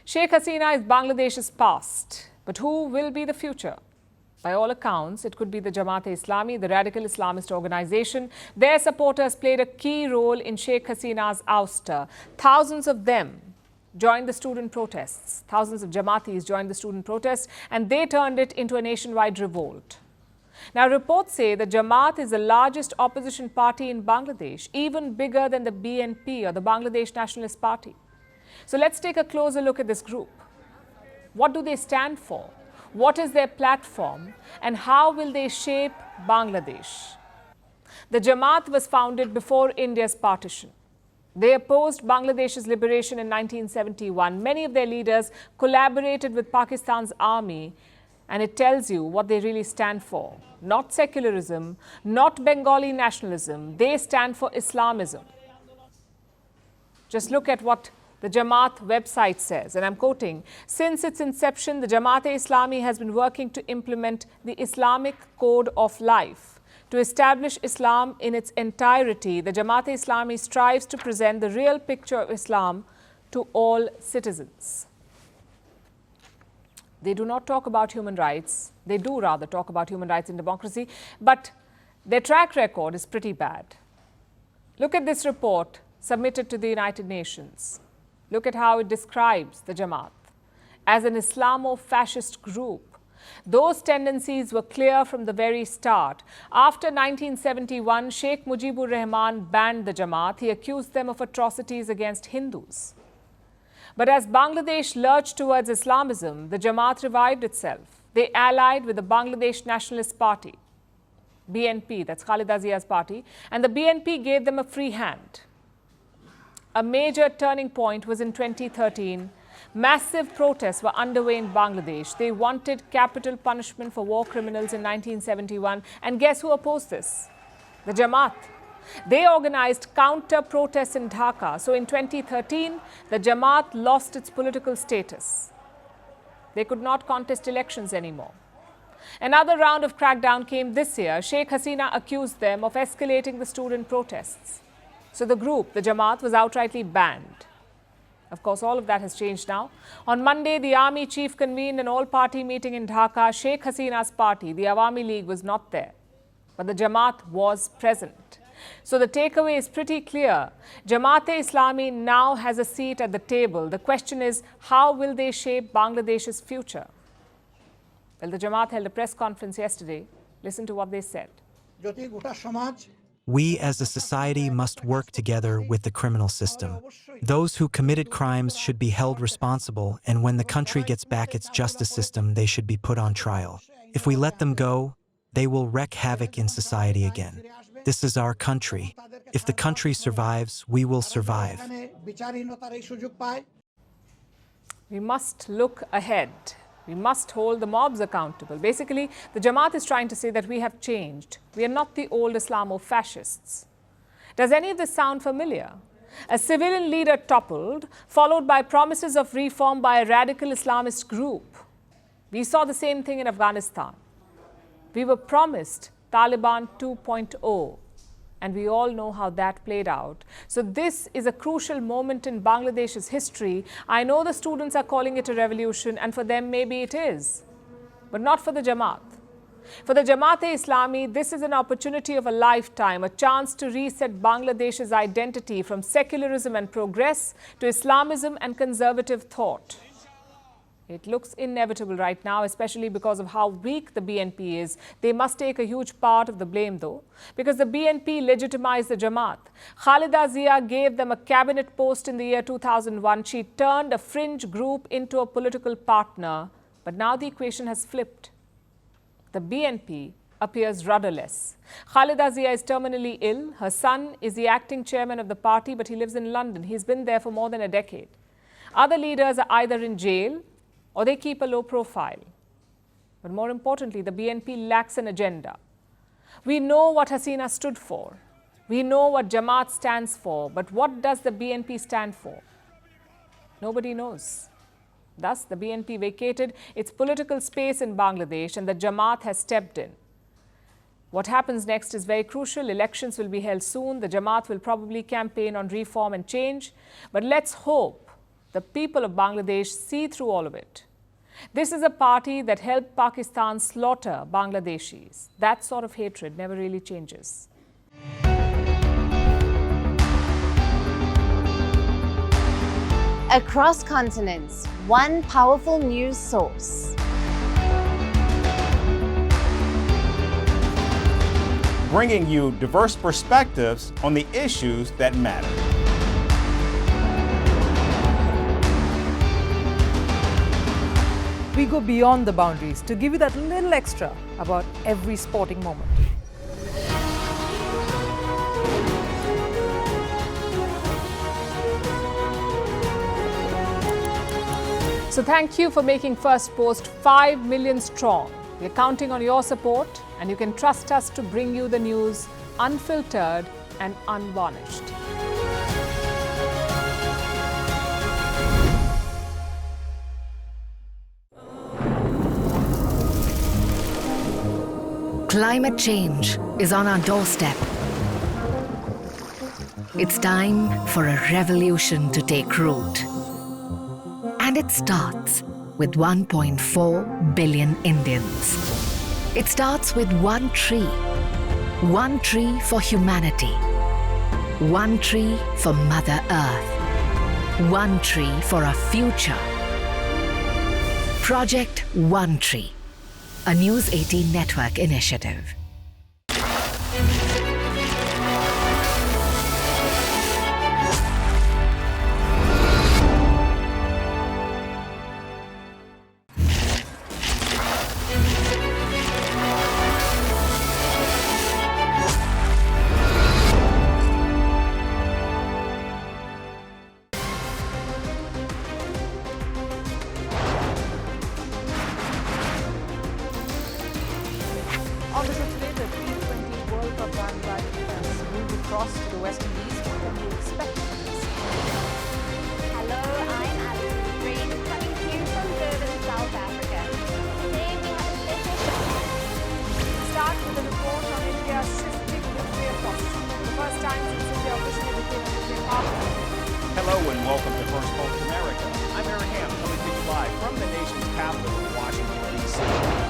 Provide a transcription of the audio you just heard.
Sheikh Hasina is Bangladesh's past, but who will be the future? By all accounts, it could be the Jamaat-e-Islami, the radical Islamist organization. Their supporters played a key role in Sheikh Hasina's ouster. Thousands of them joined the student protests. Thousands of Jamaatis joined the student protests, and they turned it into a nationwide revolt. Now, reports say the Jamaat is the largest opposition party in Bangladesh, even bigger than the BNP or the Bangladesh Nationalist Party. So let's take a closer look at this group. What do they stand for? What is their platform? And how will they shape Bangladesh? The Jamaat was founded before India's partition. They opposed Bangladesh's liberation in 1971. Many of their leaders collaborated with Pakistan's army, and it tells you what they really stand for. Not secularism, not Bengali nationalism. They stand for Islamism. Just look at what the Jamaat website says, and I'm quoting, "Since its inception, the Jamaat-e-Islami has been working to implement the Islamic code of life. To establish Islam in its entirety, the Jamaat-e-Islami strives to present the real picture of Islam to all citizens." They do not talk about human rights. They do rather talk about human rights and democracy, but their track record is pretty bad. Look at this report submitted to the United Nations. Look at how it describes the Jamaat as an Islamo-fascist group. Those tendencies were clear from the very start. After 1971, Sheikh Mujibur Rahman banned the Jamaat. He accused them of atrocities against Hindus. But as Bangladesh lurched towards Islamism, the Jamaat revived itself. They allied with the Bangladesh Nationalist Party, BNP, that's Khaleda Zia's party, and the BNP gave them a free hand. A major turning point was in 2013. Massive protests were underway in Bangladesh. They wanted capital punishment for war criminals in 1971. And guess who opposed this? The Jamaat. They organized counter-protests in Dhaka. So in 2013, the Jamaat lost its political status. They could not contest elections anymore. Another round of crackdown came this year. Sheikh Hasina accused them of escalating the student protests. So the group, the Jamaat, was outrightly banned. Of course, all of that has changed now. On Monday, the army chief convened an all-party meeting in Dhaka. Sheikh Hasina's party, the Awami League, was not there, but the Jamaat was present. So the takeaway is pretty clear. Jamaat-e-Islami now has a seat at the table. The question is, how will they shape Bangladesh's future? Well, the Jamaat held a press conference yesterday. Listen to what they said. We as a society must work together with the criminal system. Those who committed crimes should be held responsible, and when the country gets back its justice system, they should be put on trial. If we let them go, they will wreak havoc in society again. This is our country. If the country survives, we will survive. We must look ahead. We must hold the mobs accountable. Basically, the Jamaat is trying to say that we have changed. We are not the old Islamo-fascists. Does any of this sound familiar? A civilian leader toppled, followed by promises of reform by a radical Islamist group. We saw the same thing in Afghanistan. We were promised Taliban 2.0, and we all know how that played out. So this is a crucial moment in Bangladesh's history. I know the students are calling it a revolution, and for them maybe it is, but not for the Jamaat. For the Jamaat-e-Islami, this is an opportunity of a lifetime, a chance to reset Bangladesh's identity from secularism and progress to Islamism and conservative thought. It looks inevitable right now, especially because of how weak the BNP is. They must take a huge part of the blame, though, because the BNP legitimized the Jamaat. Khaleda Zia gave them a cabinet post in the year 2001. She turned a fringe group into a political partner. But now the equation has flipped. The BNP appears rudderless. Khaleda Zia is terminally ill. Her son is the acting chairman of the party, but he lives in London. He's been there for more than a decade. Other leaders are either in jail or they keep a low profile. But more importantly, the BNP lacks an agenda. We know what Hasina stood for. We know what Jamaat stands for. But what does the BNP stand for? Nobody knows. Thus, the BNP vacated its political space in Bangladesh, and the Jamaat has stepped in. What happens next is very crucial. Elections will be held soon. The Jamaat will probably campaign on reform and change. But let's hope The people of Bangladesh see through all of it. This is a party that helped Pakistan slaughter Bangladeshis. That sort of hatred never really changes. Across continents, one powerful news source. Bringing you diverse perspectives on the issues that matter. We go beyond the boundaries to give you that little extra about every sporting moment. So thank you for making Firstpost 5 million strong. We're counting on your support, and you can trust us to bring you the news unfiltered and unvarnished. Climate change is on our doorstep. It's time for a revolution to take root. And it starts with 1.4 billion Indians. It starts with one tree for humanity, one tree for Mother Earth, one tree for a future. Project One Tree, a News 18 network initiative. On the show today, the T20 World Cup Bangladesh has moved across to the West Indies. What can you expect from this? Hello, I'm Alison Green, coming to you from Durban, South Africa. Today we have a special show. Start with a report on India's shifting nuclear posture. For the first time since India officially became a nuclear power. Hello and welcome to Firstpost America. I'm Aaron Ham, coming to you live from the nation's capital in Washington, D.C.